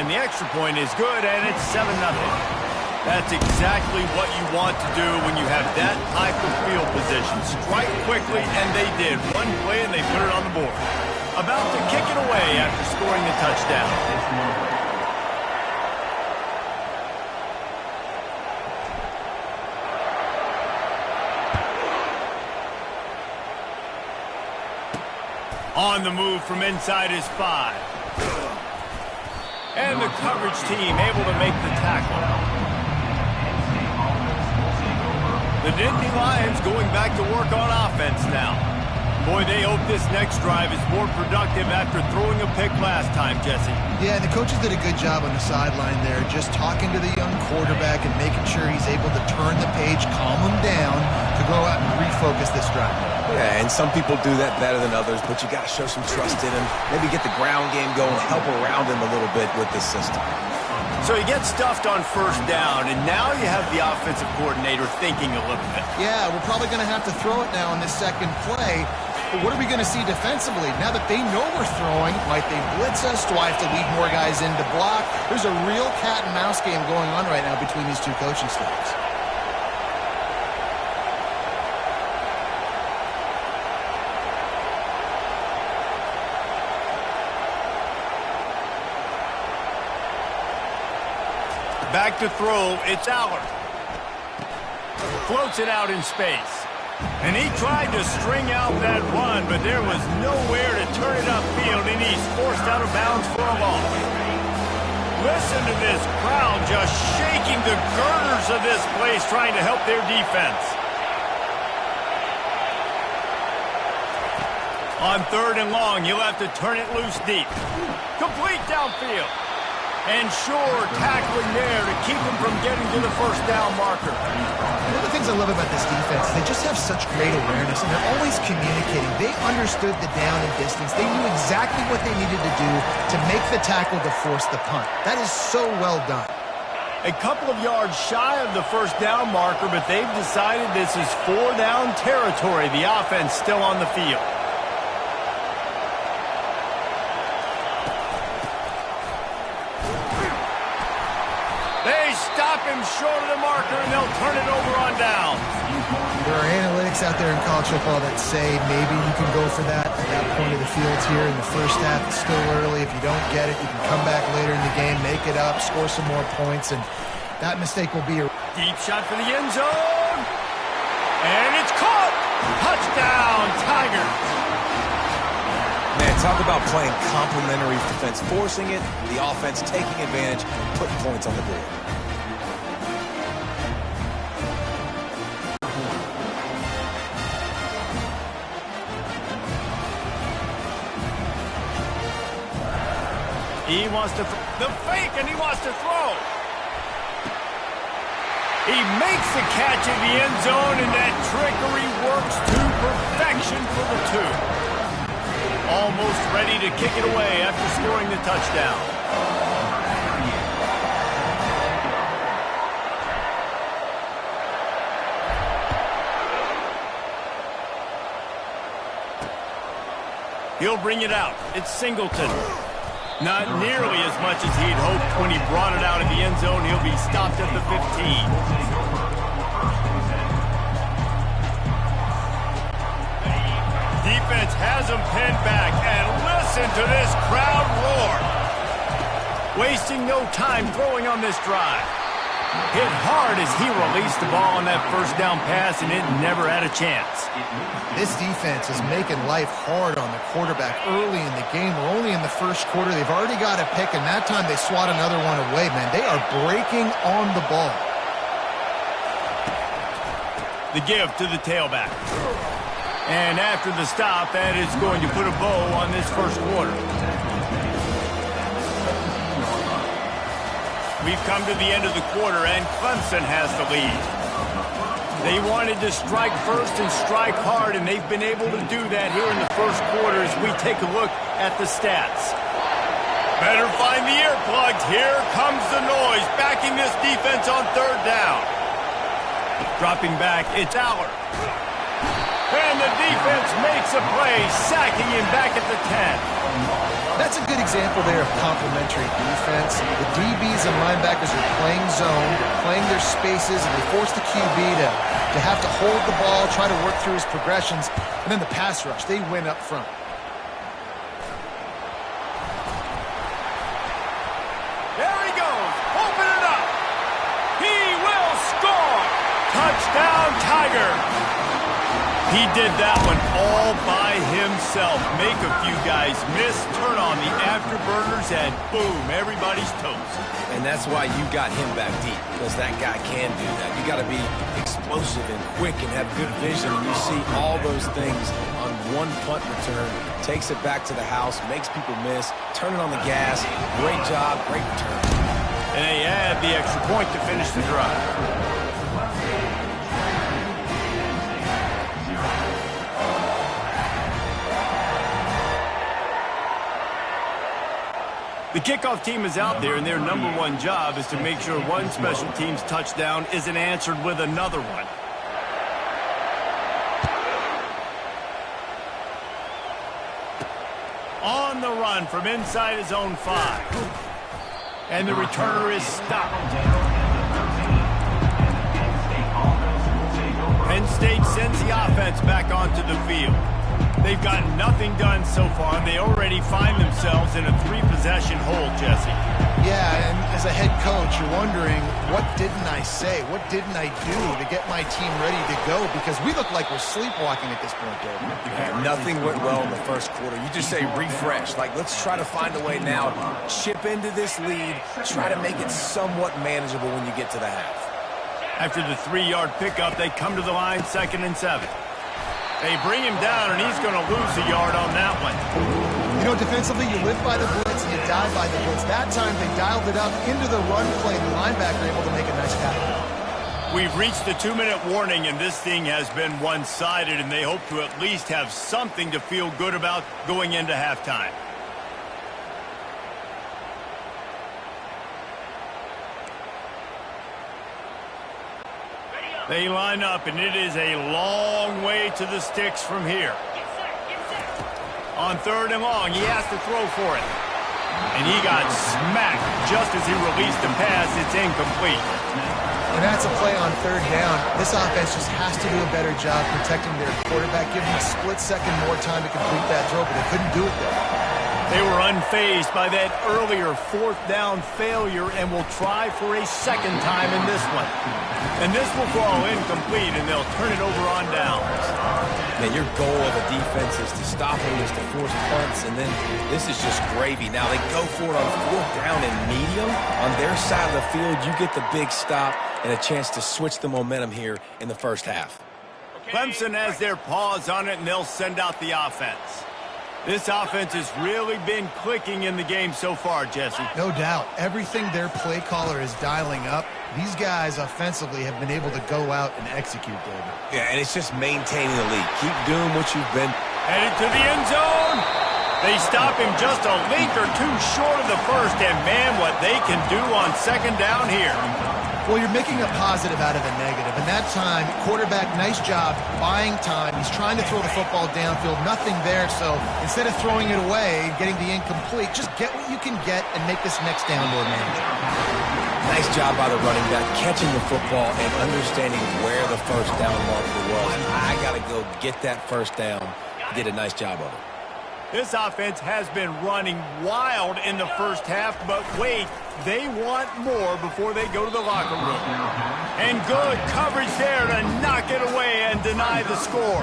and the extra point is good, and it's 7-0. That's exactly what you want to do when you have that type of field position. Strike quickly, and they did. One play, and they put it on the board. About to kick it away after scoring the touchdown. On the move from inside his 5. And the coverage team able to make the tackle. The Nittany Lions going back to work on offense now. Boy, they hope this next drive is more productive after throwing a pick last time, Jesse. Yeah, and the coaches did a good job on the sideline there, just talking to the young quarterback and making sure he's able to turn the page, calm him down, to go out and refocus this drive. Yeah, and some people do that better than others, but you got to show some trust in him. Maybe get the ground game going, help around him a little bit with this system. So he gets stuffed on first down, and now you have the offensive coordinator thinking a little bit. Yeah, we're probably going to have to throw it now on this second play. But what are we going to see defensively? Now that they know we're throwing, might they blitz us? Do I have to lead more guys in to block? There's a real cat and mouse game going on right now between these two coaching staffs. Back to throw, it's Allard. Floats it out in space. And he tried to string out that run, but there was nowhere to turn it upfield, and he's forced out of bounds for a loss. Listen to this crowd just shaking the girders of this place, trying to help their defense. On 3rd and long, you'll have to turn it loose deep. Complete downfield. And sure, tackling there to keep him from getting to the first down marker. One of the things I love about this defense, they just have such great awareness, and they're always communicating. They understood the down and distance. They knew exactly what they needed to do to make the tackle to force the punt. That is so well done. A couple of yards shy of the first down marker, but they've decided this is 4-down territory. The offense still on the field. Stop him short of the marker, and they'll turn it over on down. There are analytics out there in college football that say maybe you can go for that at that point of the field here in the first half. It's still early. If you don't get it, you can come back later in the game, make it up, score some more points, and that mistake will be a deep shot for the end zone. And it's caught. Touchdown, Tigers. Man, talk about playing complementary defense, forcing it, the offense taking advantage, putting points on the board. He wants to the fake, and he wants to throw. He makes the catch in the end zone, and that trickery works to perfection for the 2. Almost ready to kick it away after scoring the touchdown. He'll bring it out. It's Singleton. Not nearly as much as he'd hoped when he brought it out of the end zone. He'll be stopped at the 15. Defense has him pinned back, and listen to this crowd roar. Wasting no time throwing on this drive. Hit hard as he released the ball on that first down pass, and it never had a chance. This defense is making life hard on the quarterback early in the game. We're only in the first quarter. They've already got a pick, and that time they swat another one away, man. They are breaking on the ball. The give to the tailback. And after the stop, that is going to put a bow on this first quarter. We've come to the end of the quarter, and Clemson has the lead. They wanted to strike first and strike hard, and they've been able to do that here in the first quarter as we take a look at the stats. Better find the earplugs. Here comes the noise, backing this defense on 3rd down. Dropping back, it's Allard. And the defense makes a play, sacking him back at the 10. That's a good example there of complementary defense. The DBs and linebackers are playing zone, playing their spaces, and they force the QB to have to hold the ball, try to work through his progressions, and then the pass rush, they win up front. There he goes. Open it up. He will score. Touchdown, Tiger. He did that one all by himself. Make a few guys miss, turn on the afterburners, and boom, everybody's toast. And that's why you got him back deep, because that guy can do that. You got to be explosive and quick and have good vision, and you see all those things on one punt return. Takes it back to the house, makes people miss, turning on the gas. Great job, great return. And they add the extra point to finish the drive. The kickoff team is out there, and their number one job is to make sure one special teams touchdown isn't answered with another one. On the run from inside his own 5. And the returner is stopped. Penn State sends the offense back onto the field. They've got nothing done so far, and they already find themselves in a 3-possession hole, Jesse. Yeah, and as a head coach, you're wondering, what didn't I say? What didn't I do to get my team ready to go? Because we look like we're sleepwalking at this point, David. Yeah, nothing went well in the first quarter. You just say refresh. Like, let's try to find a way now. Chip into this lead. Try to make it somewhat manageable when you get to the half. After the 3-yard pickup, they come to the line 2nd and 7. They bring him down, and he's going to lose a yard on that one. You know, defensively, you live by the blitz and you die by the blitz. That time, they dialed it up into the run play, and the linebacker able to make a nice tackle. We've reached the 2-minute warning, and this thing has been one-sided, and they hope to at least have something to feel good about going into halftime. They line up, and it is a long way to the sticks from here. On 3rd and long, he has to throw for it. And he got smacked just as he released the pass. It's incomplete. And that's a play on 3rd down. This offense just has to do a better job protecting their quarterback, giving him a split second more time to complete that throw, but they couldn't do it there. They were unfazed by that earlier 4th down failure and will try for a second time in this one. And this will fall incomplete, and they'll turn it over on downs. Man, your goal of a defense is to stop them, is to force punts, and then this is just gravy. Now they go for it on 4th down and medium. On their side of the field, you get the big stop and a chance to switch the momentum here in the first half. Clemson has their paws on it, and they'll send out the offense. This offense has really been clicking in the game so far, Jesse. No doubt. Everything their play caller is dialing up, these guys offensively have been able to go out and execute, David. Yeah, and it's just maintaining the lead. Keep doing what you've been. Headed to the end zone. They stop him just a link or two short of the first, and man, what they can do on 2nd down here. Well, you're making a positive out of a negative. And that time, quarterback, nice job, buying time. He's trying to throw the football downfield. Nothing there, so instead of throwing it away, getting the incomplete, just get what you can get and make this next down more manageable. Nice job by the running back, catching the football and understanding where the 1st down marker was. I got to go get that 1st down. Did a nice job of it. This offense has been running wild in the first half, but wait, they want more before they go to the locker room. And good coverage there to knock it away and deny the score.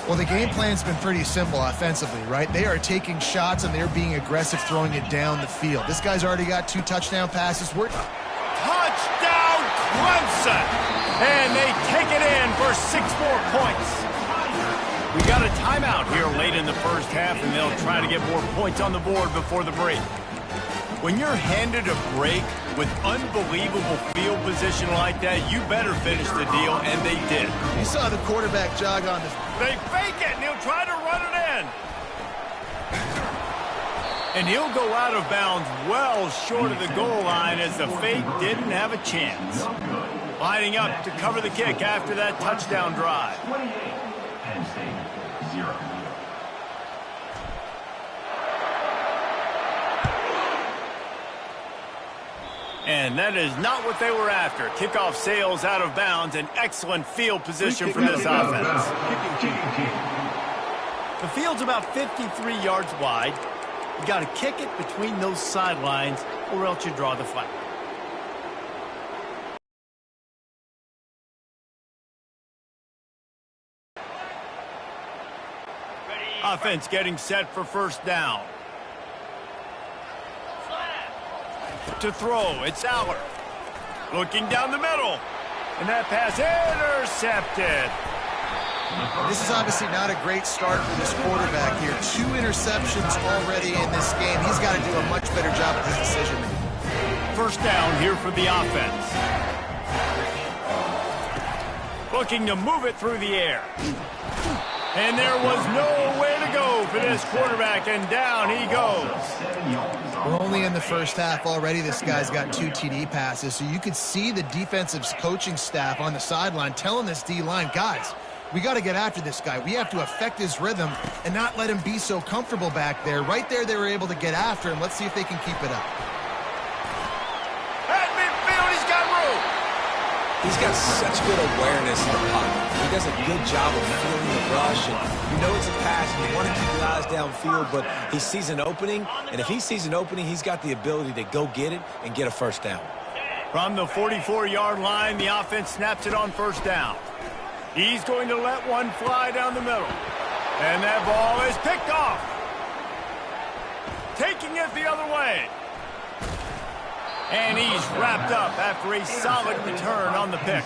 Well, the game plan's been pretty simple offensively, right? They are taking shots and they're being aggressive, throwing it down the field. This guy's already got 2 touchdown passes. Touchdown, Clemson! And they take it in for 6 more points. We got a timeout here late in the first half, and they'll try to get more points on the board before the break. When you're handed a break with unbelievable field position like that, you better finish the deal, and they did. You saw the quarterback jog on this. They fake it, and he'll try to run it in. And he'll go out of bounds well short of the goal line as the fake didn't have a chance. Lining up to cover the kick after that touchdown drive. And that is not what they were after. Kickoff sails out of bounds, and excellent field position from this offense. The field's about 53 yards wide. You got to kick it between those sidelines, or else you draw the flag. Offense getting set for first down. To throw, it's Aller. Looking down the middle. And that pass intercepted. This is obviously not a great start for this quarterback here. 2 interceptions already in this game. He's got to do a much better job with his decision making. First down here for the offense. Looking to move it through the air. And there was nowhere to go for this quarterback, and down he goes. We're only in the first half already. This guy's got 2 TD passes, so you could see the defensive coaching staff on the sideline telling this D-line, guys, we got to get after this guy. We have to affect his rhythm and not let him be so comfortable back there. Right there, they were able to get after him. Let's see if they can keep it up. At midfield, he's got room. He's got such good awareness in the pocket. He does a good job of feeling the rush, and you know it's a pass, and you want to keep your eyes downfield, but he sees an opening, and if he sees an opening, he's got the ability to go get it and get a first down. From the 44-yard line, the offense snaps it on first down. He's going to let one fly down the middle. And that ball is picked off. Taking it the other way. And he's wrapped up after a solid return on the pick.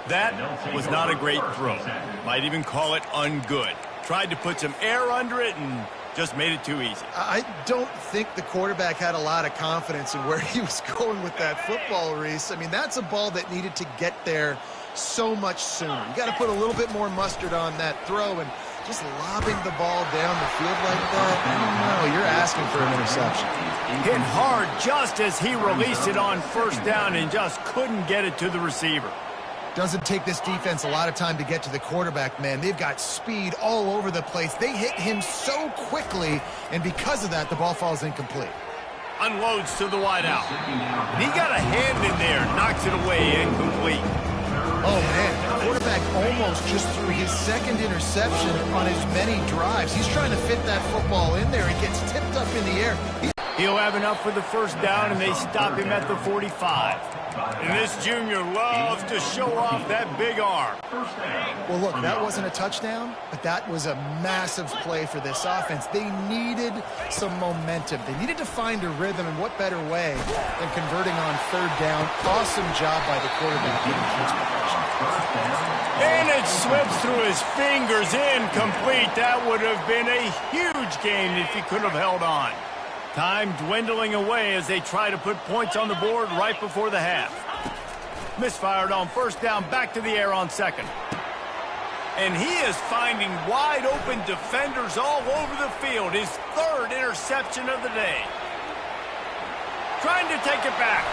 That was not a great throw. Might even call it ungood. Tried to put some air under it and just made it too easy. I don't think the quarterback had a lot of confidence in where he was going with that football, Reese. I mean, that's a ball that needed to get there so much sooner. You got to put a little bit more mustard on that throw, and just lobbing the ball down the field like that, I don't know. You're asking for an interception. Hit hard just as he released it on first down and just couldn't get it to the receiver. Doesn't take this defense a lot of time to get to the quarterback, man. They've got speed all over the place. They hit him so quickly, and because of that, the ball falls incomplete. Unloads to the wideout. And he got a hand in there, knocks it away, incomplete. Oh, man, the quarterback almost just threw his second interception on as many drives. He's trying to fit that football in there. It gets tipped up in the air. He'll have enough for the first down, and they stop him at the 45. And this junior loves to show off that big arm. Well, look, that wasn't a touchdown, but that was a massive play for this offense. They needed some momentum. They needed to find a rhythm, and what better way than converting on third down. Awesome job by the quarterback. And it slips through his fingers, incomplete. That would have been a huge gain if he could have held on. Time dwindling away as they try to put points on the board right before the half. Misfired on first down, back to the air on second. And he is finding wide open defenders all over the field. His third interception of the day. Trying to take it back.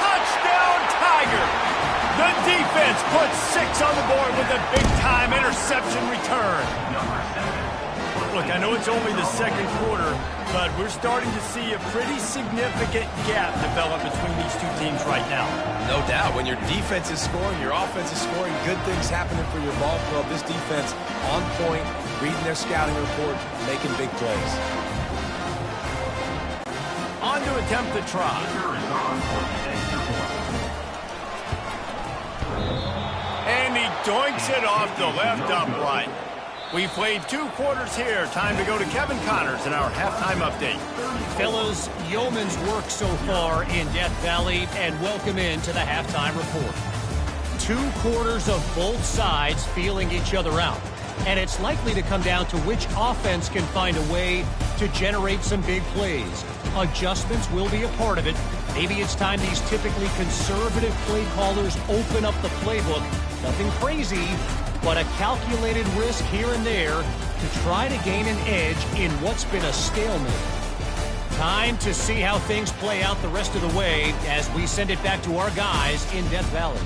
Touchdown, Tiger! The defense puts 6 on the board with a big-time interception return. Look, I know it's only the second quarter, but we're starting to see a pretty significant gap develop between these two teams right now. No doubt. When your defense is scoring, your offense is scoring, good things happening for your ball club. This defense on point, reading their scouting report, making big plays. On to attempt the try. And he doinks it off the left upright. We played 2 quarters here. Time to go to Kevin Connors in our halftime update. Fellas, yeoman's work so far in Death Valley, and welcome into the halftime report. 2 quarters of both sides feeling each other out, and it's likely to come down to which offense can find a way to generate some big plays. Adjustments will be a part of it. Maybe it's time these typically conservative play callers open up the playbook. Nothing crazy, but a calculated risk here and there to try to gain an edge in what's been a stalemate. Time to see how things play out the rest of the way as we send it back to our guys in Death Valley.